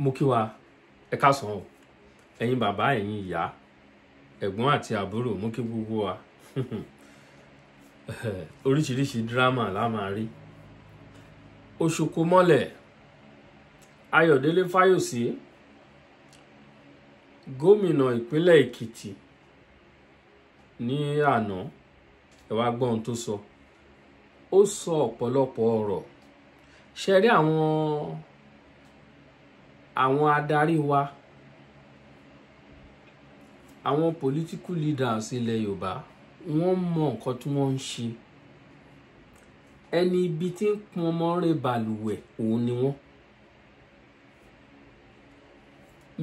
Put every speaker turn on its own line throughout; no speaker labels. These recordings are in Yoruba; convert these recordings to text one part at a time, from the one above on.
mo kí wa ẹ káàsán o ẹ̀yin bàbá ẹ̀yin ìyá ẹ̀gbọ́n àti àbúrò mo kí gbogbo wa oríṣiríṣi dírámà la máa rí Òṣùkò mọ́lẹ̀ Ayọ̀délé Fáyòsí gómìnà ìpínlẹ̀ Èkìtì ní àná ẹ wá gbọ́ ohun tó sọ ó sọ ọ̀pọ̀lọpọ̀ ọ̀rọ̀ ṣe rí àwọn adarí wa àwọn political leaders ilẹ̀ Yorùbá wọ́n mọ nǹkan tí wọ́n ń ṣe ẹni ibi tí ń pọn ọmọ rẹ̀ balùwẹ̀ òun ni wọ́n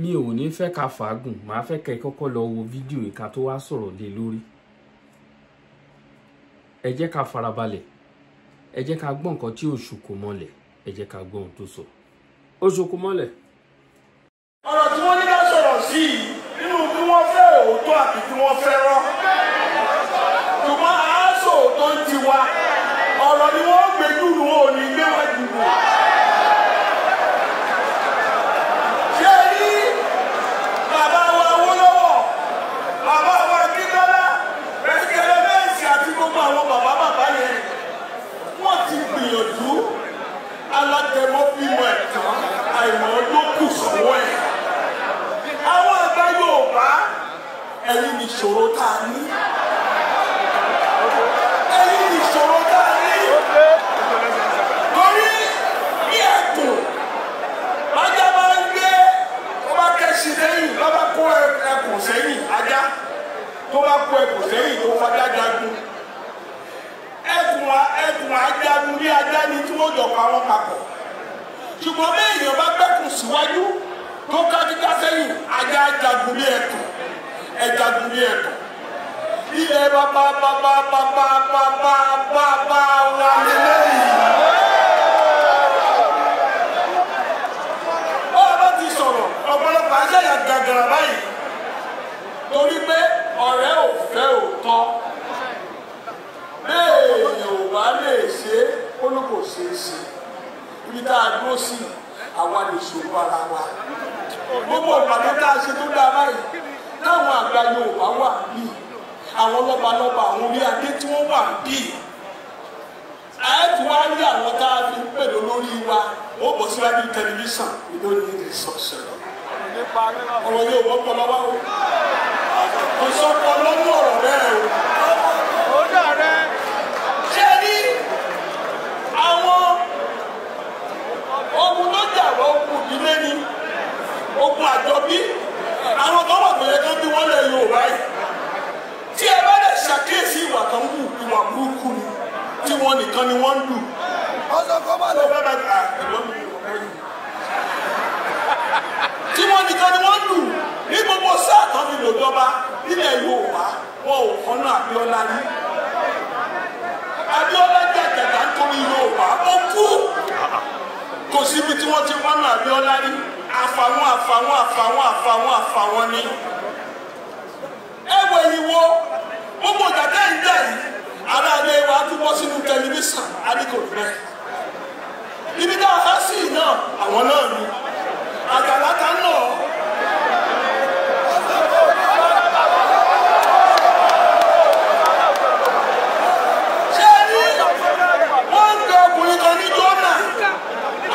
mi ò ní fẹ́ ká fàágùn màá fẹ́ kẹ́ kọ́kọ́ lọ wo fídíò ìka tó wá sọ̀rọ̀ lé lórí ẹ jẹ́ ká farabalẹ̀ ẹ jẹ́ ká gbọ́ nǹkan tí Òṣùkò mọ́lẹ̀ ẹ jẹ́ ká gbọ́ ohun tó sọ Òṣùkò mọ́lẹ̀.
ọ̀rọ̀ tí wọ́n ní ká sọ̀rọ̀ sí i nínú bí wọ́n fẹ́ òótọ́ àti bí wọ́n fẹ́ rọ́ ṣùgbọ́n àásò òótọ́ ń ti wa ọ̀rọ̀ ni wọ́n gbé dùnú òní gbé wá dùnú. ṣé rí bàbá wa Awólọ́wọ̀ bàbá wa Akíntọ́lá Rẹ̀síkẹ́lẹ́ Mẹ́ǹsì àti gbogbo àwọn bàbá yẹn wọ́n ti gbìyànjú alátẹ̀mọ́ bímọ ẹ̀tàn àìmọ́ ló kù sọ́wọ́ ẹ̀. àwọn àgbà Yorùbá ẹ̀yin ní ìṣòro tá a ní. ẹ̀yin ní ìṣòro tá a ní. torí bí ẹ̀kùn ajá máa ń gbé tó bá kẹ́sì lẹ́yìn tó bá kó ẹkùn sẹ́yìn ajá tó bá kó ẹkùn sẹ́yìn tó fọdá jagun ẹkùn ajagun bí ajá ni tí wọ́n jọ pa wọ́n papọ̀ ṣùgbọ́n bí èèyàn bá gbẹ́kùn síwájú tó kájíká sẹ́yìn ajá jagun bí ẹkùn ẹjagun bí ẹkùn ilẹ̀ bàbá wa lélẹ́yìn. ọ̀rọ̀ ti sọ̀rọ̀ ọ̀pọ̀lọpọ̀ aṣẹ́yà gàgàrà báyìí torí pé ọ̀rẹ́ ò fẹ́ òótọ́ béèyàn ò bá lè ṣe é ó ló kò ṣeé ṣe ibi tá a dúró sí àwa lè ṣòro ara wa gbogbo ìpàdé tá a ṣe tó dáa báyìí táwọn àgbà Yorùbá wà bíi àwọn lọ́balọ́ba àwọn orí adé tí wọ́n wà bíi àyẹ̀tù wá rí àwọn tá a fi ń pèlò lórí wa ó bọ̀ síwájú tẹlifíṣàn ìlónìí ní sọ̀sọ̀rọ̀ ọ̀rọ̀ yóò wọ́pọ̀ lọ́wọ́ o kò sọ́pọ̀ lọ́wọ́ ọ̀rọ̀ bẹ́ẹ̀ o. ṣé ní àwọn ogun tó jà wọ́n ogun ìdílé ni ogun àjọbí àwọn kan wà pẹ̀lẹ́ kan bí wọ́n lẹ̀ Yorùbá yìí tí ẹ bá lè ṣàkíyèsí ìwà kan wù ìwà burúkú ni tí wọ́n nìkan ni wọ́n ń lù. tí wọ́n nìkan ni wọ́n ń lù ní gbogbo sáà kan fi lò jọba nílẹ̀ Yorùbá wọn ò kọ́nà Abíọ́lá rí. Abíọ́lá jàjàjà nítorí Yorùbá ó kú kò síbi tí wọ́n ti kọ́nà Abíọ́lá rí àfàwọn ni. ẹ̀wẹ̀ yìí wo gbogbo ìdàgbà ìjà yìí ara ilé wa túbọ̀ sínú tẹlifíṣàn adíkòtò rẹ̀. ibi tá a fẹ́ sí náà àwọn náà ni àgàlátà náà. ṣé ní wọ́n ń gbé ọkùnrin kan ní Jónà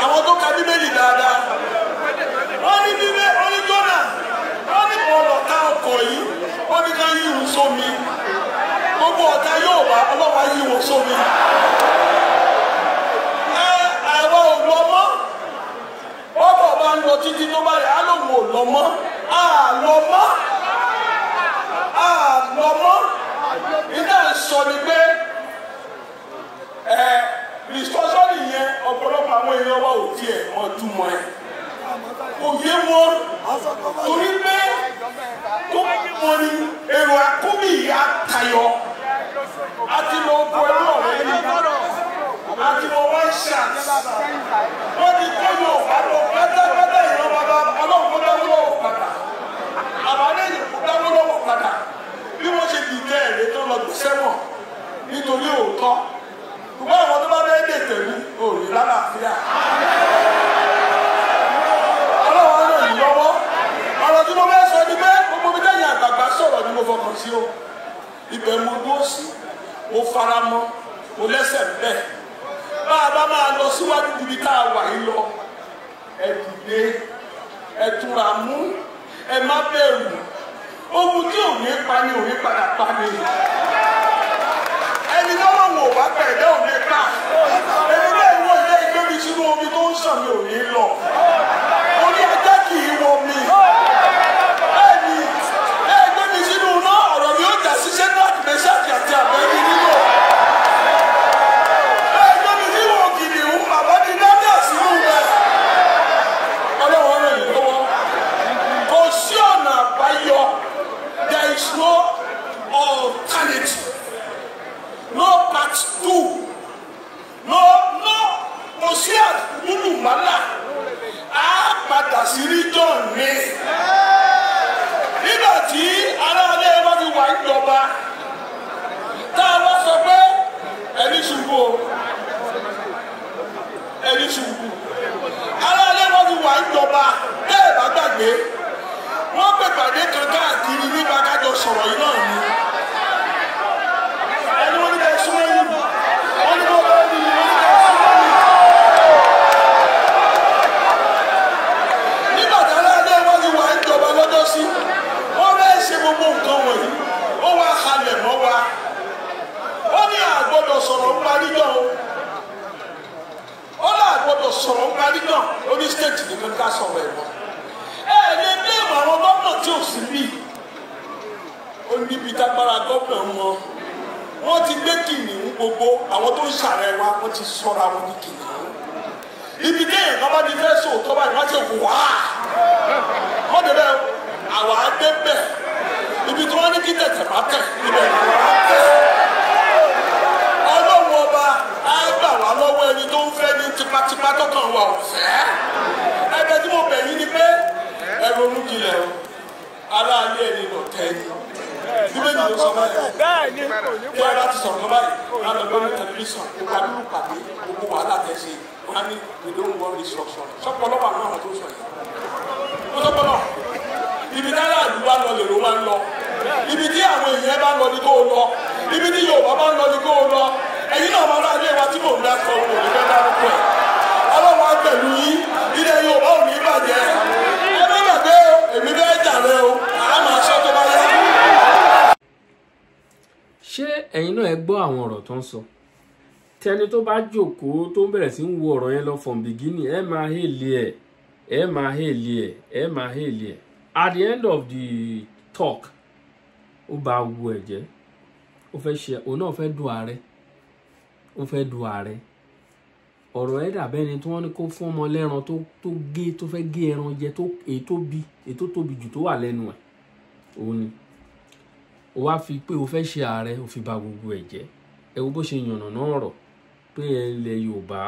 àwọn tó ka Bíbélì dáadáa wọ́n ní Jónà wọ́n ní bọ́ọ̀lù ọ̀tá ọkọ̀ yìí wọ́n ní ká yí ìhun sómi gbogbo ọ̀tá yóò wá ọlọ́wà yí ìhun sómi. ẹ̀rọ ò lọ mọ́ bọ́bọ̀ bá ń lọ títí tó bá rẹ̀ á lòun ò lọ mọ́ nígbà sọ ni pé rìsọ́sọ́nì yẹn ọ̀pọ̀lọpọ̀ àwọn èèyàn wa ò tiẹ̀ mọ̀ túmọ̀ ẹ̀ òye wọn torí pé tó wọn ni èrò àkóbì ìyá tayọ àti lọ bọ ẹrú ọ̀rẹ́ yìí àti lọ wá ṣáàt wọ́n ti kọ́ yóò wá lọ pátápátá ìran bàbá ọlọ́run kó dáwọ́ lọ́wọ́ padà àbálẹ́ yìí kó dáwọ́ lọ́wọ́ padà bí wọ́n ṣe dìde ẹ̀rẹ́ tó lọ gbé sẹ́wọ̀n nítorí òótọ́ ṣùgbọ́n àwọn tó bá bẹ́ẹ̀ dè tẹ̀lú òòrùn lálàáfíà. ọlọ́wọ́ sí o ibẹ̀ mo dúró sí mo fara mọ́ mo lẹ́sẹ̀ bẹ́ẹ̀ bá a bá máa lọ síwájú ibi tá a wà yìí lọ ẹ dìde ẹ túra mú ẹ má bẹ̀rù ohun tí ò ní pa ni ò ní padà pa ni ẹni lọ́wọ́ wò wá pẹ̀lẹ́ ò ní pa ẹni náà wọ ilé ìgbé mi sínú omi tó ń sàn mi ò ní lọ orí ajá kì í wọ mi ẹni ẹ gbé mi sínú iná ọ̀rọ̀ mi ó jà sí sẹ́ńdàkì mẹ́sàkì àti àbẹ́bí nílò ẹ gbé mi sínú ògìdì ìhùn bàbá ti dáná sínú rẹ̀ ọlọ́wọ́ rẹ̀ yìí lọ́wọ́ kò sí ọ̀nà àbáyọ. There is no alternative, no part 2, no kò sí àdúgbòlùmọ́là á padà sí region mi. Nígbà tí aráalé bá ti wà ìjọba tá a bá sọ pé ẹni ṣubú o ẹni ṣubú aráalé bá ti wà ìjọba bẹ́ẹ̀ bá gbàgbé wọ́n pè pàdé kan káàkiri nípa kájọ sọ̀rọ̀ yìí náà ni. ẹni wọ́n ní kẹ́ súnmọ́ yìí wọ́n ní wọ́n bá ní wọ́n ní kẹ́ súnmọ́ yìí. nígbà tí aláàdé wọ́n ti wà ìjọba lọ́jọ́ sí wọ́n fẹ́ ṣe gbogbo nǹkan wọ̀nyí ó wá halẹ̀ mọ́ wa. ó ní àgbọ̀dọ̀ sọ̀rọ̀ ń parí náà ó ní àgbọ̀dọ̀ sọ̀rọ̀ ń parí náà ó ní stéètì nìkan ká sọ̀rọ̀ ẹ̀ mọ́. Lè bí àwọn gómìnà tí ò sí bí ó níbi tágbára gómìnà wọn ti gbé kìnìún gbogbo àwọn tó ń ṣàrẹ̀ wa wọ́n ti sọ́ra wọn ní kìnìún ibi déyìn kan bá ti fẹ́ sòótọ́ báyìí wọ́n ti wá wọ́n dẹ̀ bẹ́ẹ̀ àwọn adé bẹ̀ ibi tí wọ́n ní kí tẹ̀tẹ̀ bá tẹ̀ ibẹ̀ ni wọ́n á tẹ̀ ọlọ́run ọba á gbà wá lọ́wọ́ ẹni tó ń fẹ́ ní tipátipá tó kàn wá ọ̀fẹ́ ẹgbẹ́ tí mo bẹ̀ yín ni pé ẹ̀rọ olúkilẹ̀ o aláàlẹ́ ẹni lọ tẹ́ni bíbélì ló sọ báyìí kí ẹ bá ti sọ̀rọ̀ báyìí láti gbọ́ ní tẹlifíṣàn ìpàdúrú pàdé gbogbo wàhálà tẹ̀sí wọn á ní we don't want destruction sọpọlọ wà náà tó sọ yìí wọ́n sọpọlọ ibi tí aláàlú bá lọ lèrò máa ń lọ ibi tí àwọn èèyàn bá lọ ní kó o lọ ibi tí Yorùbá bá ń lọ ní kó o lọ ẹ̀yin náà máa láàlẹ́ wa tí mò ń dá sọ òun ò ní fẹ́ dárúkọ ẹ̀ ọlọ́wọ́ á pẹ̀lú yín ilẹ̀ Yorùbá ò ní bàjẹ́ èmi bẹ́ẹ̀ jàre o a máa sọ tó bá yá.
ṣé ẹ̀yin náà ẹ gbọ́ àwọn ọ̀rọ̀ tó ń sọ tẹni tó bá jókòó tó ń bẹ̀rẹ̀ sí ń wo ọ̀rọ̀ yẹn lọ from beginning ẹ máa hèlè ẹ at the end of the talk ó bá wu ẹ̀jẹ̀ ó fẹ́ ṣe òun náà fẹ́ du ààrẹ ọ̀rọ̀ ẹ̀ dàbẹ́ ni tí wọ́n ní kó fún ọmọ lẹ́ran tó fẹ́ gé ẹran jẹ ètò tóbi jù tó wà lẹ́nu ẹ̀ òun ni ó wá fi pé o fẹ́ ṣe ààrẹ ó fi ba gbogbo ẹ̀ jẹ́ ẹ wo bó ṣe yànnà náà rọ̀ pé ilẹ̀ Yorùbá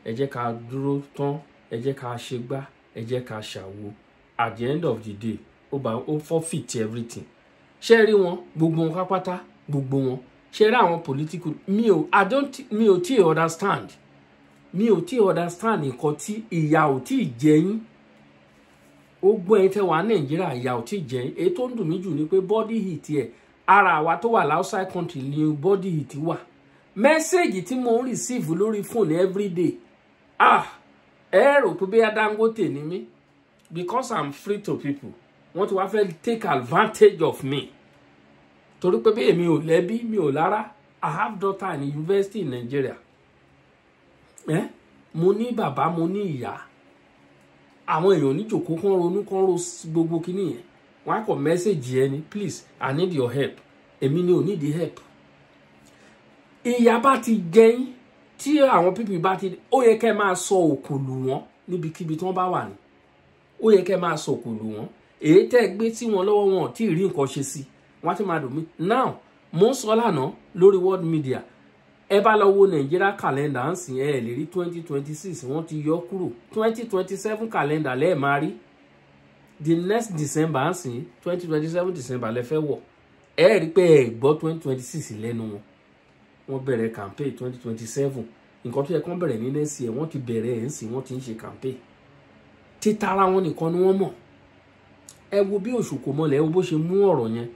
ẹ jẹ́ ká dúró tán ẹ jẹ́ ká ṣe gbá ẹ jẹ́ ká ṣàwo at the end of the day ó forfeit everything ṣé rí wọn gbogbo wọn pápátá gbogbo wọn ṣé rí àwọn political mi ò tí understand nǹkan tí ìyà ò tí ì jẹ yín ó gbọ́ ẹ̀yin tẹ́ wà Nàìjíríà ìyà ò tí ì jẹ yín èyí tó ń dùn mí jù ni pé body heat ẹ̀ ara àwa tó wà outside country ni body heat wà mẹ́sẹ̀gì tí mo ń receive lórí fóònù everyday ẹ rò pé bí Dangote ni mí because I'm free to people wọ́n ti wá fẹ́ take advantage of me torí pé bí èmi ò lẹ́bí mi ò lára I have daughter in university in Nigeria mo ní bàbá mo ní ìyá àwọn èèyàn níjòkó kán ronú kán ro gbogbo kíní yẹn wọ́n á kọ mẹ́sẹ̀gì ẹni please I need your help èmi ni ò need the help ìyá bá ti jẹyìn tí àwọn pípì bá ti ó yẹ kẹ́ máa sọ òkòlù wọn níbikíbi tí wọ́n bá wà ní ó yẹ kẹ́ máa sọ òkòlù wọn èyí tẹ́ gbé tí wọn lọ́wọ́ wọn tí ì rí nǹkan ṣe sí wọ́n á ti máa dùn mí now mo ń sọ lánàá lórí world media ẹ bá lọ wo Nigeria calendar ń sìn ẹ lè rí 2026 wọ́n ti yọ kúrò 2027 calendar lẹ́ẹ̀ máa rí the next December ń sìn 2027 December lẹ fẹ́ wọ̀ ẹ rí pé ẹ gbọ́ 2026 lẹ́nu wọn wọ́n bẹ̀rẹ̀ campaign 2027 nǹkan tó yẹ kán bẹ̀rẹ̀ ní next year wọ́n ti bẹ̀rẹ̀ ẹ̀ ń sìn wọ́n ti ń ṣe campaign títara wọn nìkan ni wọ́n mọ̀ ẹ wo bí Òṣùkò mọ́lẹ̀ ẹ wo bó ṣe mú ọ̀rọ̀ yẹn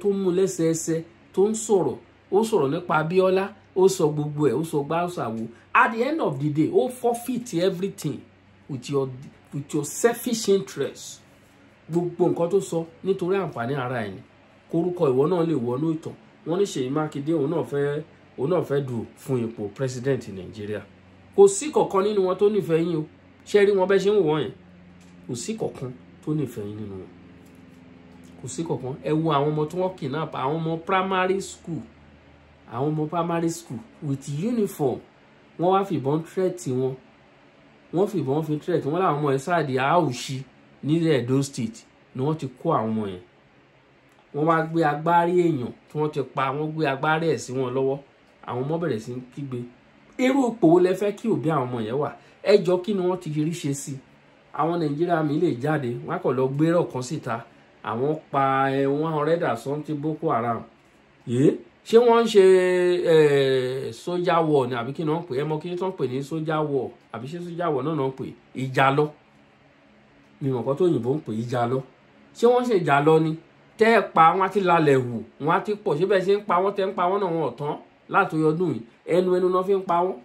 tó mú lẹ́sẹẹsẹ tó ń sọ̀rọ̀ ó sọ̀rọ̀ nípa Abíọ́lá ó sọ gbogbo ẹ̀ ó sọ gbáṣàwò at the end of the day ó forfeit everything with your selfish interest gbogbo nǹkan tó sọ nítorí àǹfààní ara ẹ̀ ni kórúkọ ìwọ náà lè wọnú ìtàn wọ́n ní Ṣèyí Mákindé òun náà fẹ́ dù fún ipò president Nàìjíríà kò sí kankan nínú wọn tó nífẹ̀ẹ́ yín o ṣé rí wọn bẹ́ẹ̀ ṣe ń wò wọ́n yẹn kò sí kankan tó nífẹ̀ẹ́ yín nínú wọn kò sí kankan ẹ wo àwọn ọmọ tí wọ́n kidnap àwọn ọmọ primary school with uniform wọ́n wá fìbọn threat wọn wọ́n fìbọn fi threat wọn láwọn ọmọ ẹ̀ sáàdì Àwùṣí nílẹ̀ Edo State ni wọ́n ti kó àwọn ọmọ yẹn wọ́n wá gbé agbárí èèyàn tí wọ́n ti pa wọ́n gbé agbárí ẹ̀ sí wọn lọ́wọ́ àwọn ọmọ bẹ̀rẹ̀ sí kígbe irú ipò wo lẹ fẹ́ kí òbí àwọn ọmọ yẹn wà ẹjọ́ kí ni wọ́n ti rí ṣe sí àwọn Nàìjíríà mi lè jáde wọ́n á kàn lọ gbérò kan síta àwọn pa 100 something Boko Haram ṣé wọ́n ń ṣe soldier war ni àbí kí ni wọ́n pè é mọ́ kí ni wọ́n pè ní soldier war àbí ṣé soldier war náà ń pè ìjà lọ mi mọ̀ kọ́ tó òyìnbó ń pè ìjà lọ ṣé wọ́n ṣe ìjà lọ ni tẹ́ ẹ pa wọ́n á ti lálẹ́ hù wọ́n á ti pọ̀ ṣé bẹ́ẹ̀ ṣe ń pa wọ́n tẹ́ ń pa wọ́n náà wọ́n ọ̀tán láti ọdún yìí ẹnu náà fi ń pa wọ́n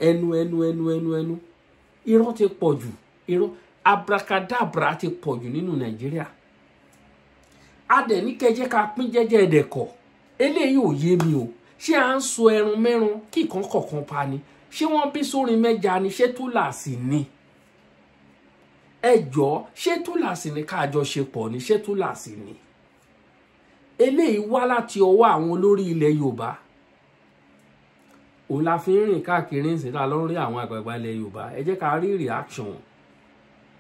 ẹnu irọ́ ti pọ̀ jù irọ́ abracadabra ti pọ̀ jù nínú Nàìjíríà adẹ̀ ní kẹjẹ́ ká pín jẹ́jẹ́ ẹ̀dẹ̀kọ̀ eléyìí ò yé mi o ṣé à ń so ẹrun mẹ́run kí ìkan kọ̀ọ̀kan pa ni ṣé wọ́n bí sórin mẹ́ja ni ṣé túláàsì ni ẹjọ́ ṣé túláàsì ni káàjọ ṣe pọ̀ ni ṣé túláàsì ni eléyìí wá láti ọwọ́ àwọn olórí ilẹ̀ Yorùbá òun la fi ń rìn káàkiri ń sìn tá lọ ń rí àwọn àgbààgbà ilẹ̀ Yorùbá ẹ jẹ́ ká rí reaction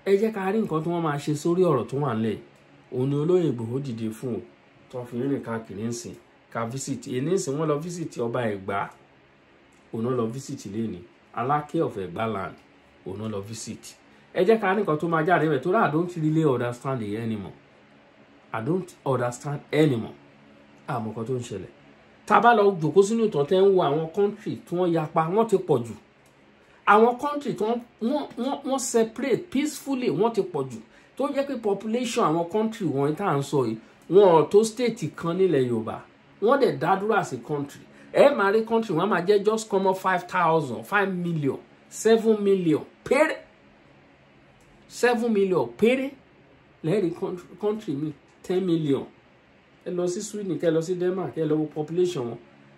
ẹ jẹ́ ká rí nǹkan tí wọ́n máa ṣe sórí ọ̀rọ̀ tó wà nílẹ̀ òun ni olóyè Ìgbòho dìde fún tó fi ń rìn káàkiri ń sìn ká visit èyí ń sìn wọ́n lọ visit ọba Ẹ̀gbá òun lọ visit lẹ́ni Aláké of Ẹ̀gbá land òun lọ visit ẹ jẹ́ ká rí nǹkan tó máa jáde rẹ̀ tó rà I don't really understand it anymore I don't understand anymore àmọ́ nǹkan tó ń ṣẹlẹ̀ tá bá lọ jókòó sínú ìtàn tẹ́ ń wo àwọn country tí wọ́n yapa wọ́n ti pọ̀ jù àwọn country tí wọ́n separate peacefully wọ́n ti pọ̀ jù tó jẹ́ pé population àwọn country wọ̀nyí tá à ń sọ yìí wọn tó state kan nílẹ̀ Yorùbá wọ́n dẹ̀ dá dúró as a country ẹ máa rí country wọ́n máa jẹ́ just common 5,000 5 million 7 million péré 7 million péré lẹ́ẹ̀rí country mi 10 million ẹ lọ sí Sweden kẹ lọ sí Denmark kẹ lọ wo population wọn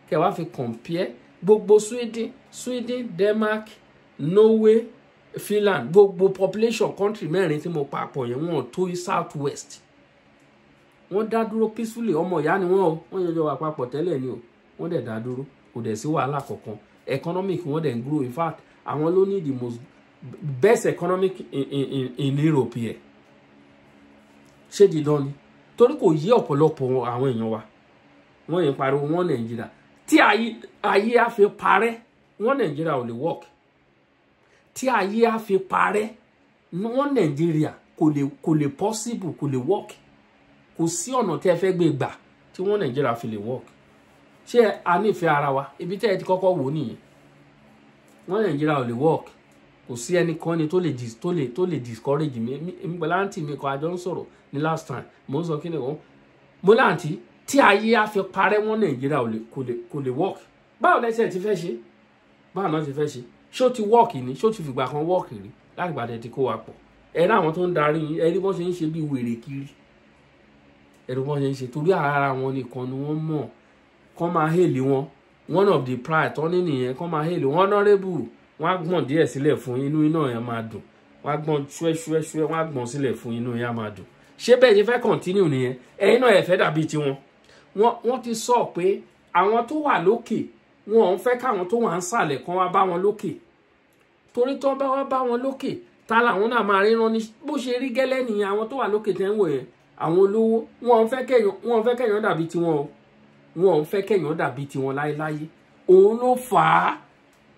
kẹ wá fi compare gbogbo Sweden Denmark Norway Finland gbogbo population country mẹ́rin tí mo papọ̀ yẹn wọ́n tó south west wọ́n dá dúró peacefully ọmọ ìyá ni wọ́n yọjọ wà papọ̀ tẹ́lẹ̀ ni o wọ́n dẹ̀ dá dúró kò dẹ̀ sí wàhálà kankan economic wọ́n dẹ̀ ń grow in fact àwọn ló ní the most best economic in Europe yẹ ṣé dídán ni torí kò yí ọ̀pọ̀lọpọ̀ àwọn èèyàn wa wọ́n yẹn pariwo wọ́n Nàìjíríà tí ayé á fi parẹ́ wọ́n Nàìjíríà ò lè work tí ayé á fi parẹ́ wọ́n Nàìjíríà kò lè possible kò lè work kò sí ọ̀nà tí ẹ fẹ́ gbé gbà tí wọ́n Nàìjíríà fi lè work ṣé a nífẹ̀ẹ́ ara wa ibi tẹ́ ẹ ti kọ́kọ́ wò nìyẹn wọ́n Nàìjíríà ò lè work kò sí ẹnikẹ́ni tó lè discourage mi pẹ̀lú àǹtí mi kan àjọ ń sọ̀rọ̀ ní last time mo ń sọ kí ni wọ́n mo láǹtí tí ayé á fi parẹ́ wọ́n Nàìjíríà kò lè work báwo lẹ́sẹ̀ ti fẹ́ ṣe báwo náà ti fẹ́ ṣe ṣó ti work ni ṣó ti fìgbà kan work rí láti gbàdẹ tí kó wa pọ̀ ẹ̀rí àwọn tó ń darí yín ẹ̀rí bọ́n ṣe ń ṣe bí wèrè kiri ẹ̀rí bọ́n ṣe ń ṣe torí ara wọn nìkan ni wọ́n mọ̀ kọ́ máa hèlè wọn one of the pride tọ́ ní nìyẹn kọ́ máa hèlè wọn honourable wọ́n á gbọ̀n díẹ̀ sílẹ̀ fún inú iná yẹn máa dùn wọ́n á gbọ̀n ṣúẹ́ṣúẹ́ṣúẹ́ wọ́n á gbọ̀n sílẹ̀ fún inú yẹn máa dùn ṣé bẹ́ẹ̀ ṣe fẹ́ continue nìyẹn ẹ̀yin náà ẹ fẹ́ dàbí tiwọn wọ́n ti sọ pé àwọn tó wà lókè wọn ò ń fẹ́ káwọn tó wà ń sàlẹ̀ kan wá bá wọn lókè torí tó bá wá bá wọn lókè ta làwọn náà máa ríran ní bó ṣe rí gẹ́lẹ́ nìyẹn àwọn tó wà lókè tẹ́ ń wò yẹn àwọn olówó wọn ò fẹ́ kẹ́yàn dàbí tiwọn o wọn ò fẹ́ kẹ́yàn dàbí tiwọn láéláé òun ló fà á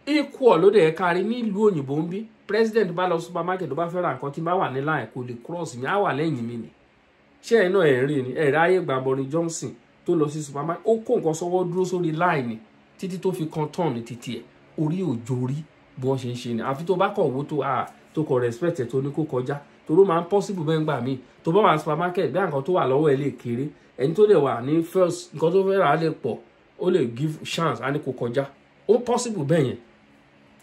equal ló dẹ̀ kárí nílùú òyìnbó ń bí president bá lọ supermarket tó bá fẹ́ ra nǹkan tí bá wà ní line kò lè cross mi á wà lẹ́yìn mi ni ṣé ẹ̀ náà ẹ̀ ń rí ni ẹ̀ ráyè gba Boris Johnson tó lọ sí supermarket ó kó nǹkan sọ́wọ́ dúró sórí line ni títí tó fi kan turn ní títí ẹ̀ orí òjò rí bí wọ́n ṣe ń ṣe ni àfi tó bá kọ̀ owó tó kọ̀ respect ẹ̀ tó ní kó kọjá toró máa ń possible bẹ́ẹ̀ gbà mí tó bá wà ní supermarket bí nǹkan tó wà lọ́wọ́ ẹ lè kéré ẹni tó lè wà ní first nǹkan tó fẹ́ rà á lè pọ̀ ó lè give chance á ní kó kọjá ó possible bẹ́ẹ̀ yẹn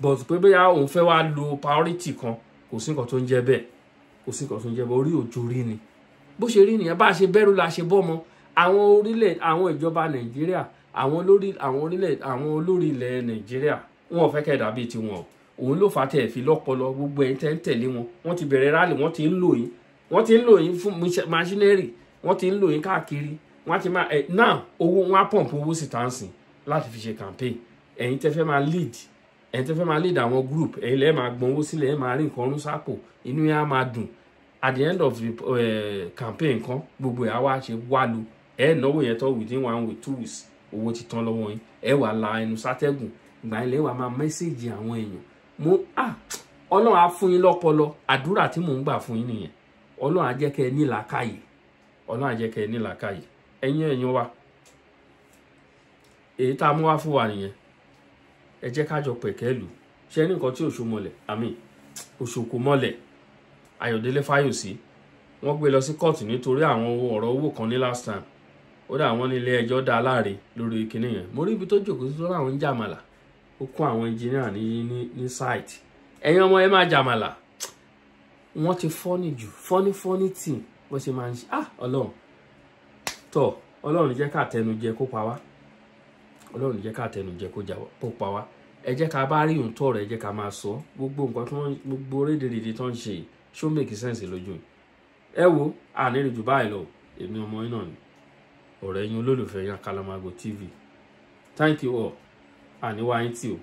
but pé bóyá òun fẹ́ wá lo priority kan kò sí nǹkan tó ń jẹ́ bẹ́ẹ̀ kò sí nǹkan tó ń jẹ́ bẹ́ẹ̀ orí òjò rí ni bó ṣe rí nìyẹn bá a ṣe bẹ̀rù la ṣe bọ́ ọmọ àwọn ìjọba Nàìjíríà àwọn olórí ilẹ̀ Nàìjíríà wọn ò fẹ́ kẹ́ dàbí tiwọn òun ló fà á tẹ̀ fi lọ́pọlọ gbogbo ẹ̀yin tẹ́ ń tẹ̀lé wọn wọ́n ti bẹ̀rẹ̀ rálì wọ́n ti ń lò yín fún machinery wọ́n ti ń lò yín káàkiri wọ́n ti máa now owó wọn á pọ̀mpù owó sí tàǹsìn láti fi ṣe campaign ẹ̀yin tẹ́ fẹ́ máa lead àwọn group ẹ̀yin lẹ́ẹ̀ máa gbọ́n owó sílẹ̀ ẹ̀ máa rí nǹkan ọdún sápò inú yẹn á máa dùn at the end of the campaign kan gbogbo ẹ̀ á wá ṣe wá lu ẹ̀ náwó yẹn tó within 1 week 2 weeks owó ti tán lọ́wọ́ yín ẹ̀ wà la ẹnu sátẹ́gùn ìgbà yẹn lẹ́ẹ̀ wà máa mẹ́sẹ̀gì àwọn èèyàn Ọlọ́run á fún yín lọ́pọlọ àdúrà tí mò ń gbà fún yín nìyẹn Ọlọ́run á jẹ́ kẹ́ ẹ ní làákàyè Ọlọ́run á jẹ́ kẹ́ ẹ ní làákàyè ẹ̀yin wa èyí tá a mú wá fún wa nìyẹn ẹ jẹ́ ká jọ pẹ̀kẹ́ lù ṣe ní nǹkan tí òṣòkò mọ́lẹ̀ Ayọ̀délé Fáyòsí wọ́n gbé lọ sí kóòtù nítorí àwọn ọ̀rọ̀ owó kan ní last time ó dà wọ́n ní ilé ẹjọ́ dá láre lórí kinní yẹn mo rí ibi tó jókòó sí tó láwọn ń jàmàlà ó kún àwọn engineer ní site ẹ̀yin ọmọ ẹ máa jàmàlà wọ́n ti fọ́nì jù fọ́nì tí wọ́n ṣe máa ń ṣe Ọlọ́run jẹ́ ká tẹnujẹ kó pa wá Ọlọ́run jẹ́ ká tẹnujẹ kó pa wá ẹ jẹ́ ká bá rí ohun tó rẹ̀ ẹ jẹ́ ká máa sọ gbogbo nǹkan tó gbogbo rédèrèdè tó ń ṣe ṣó make sense lójú ẹ wo àníri jù báyìí lọ èmi ọmọ yín náà ni ọ̀rẹ́ yín olólùfẹ́ yín Akalamago TV thank you all àníwá yín tí o.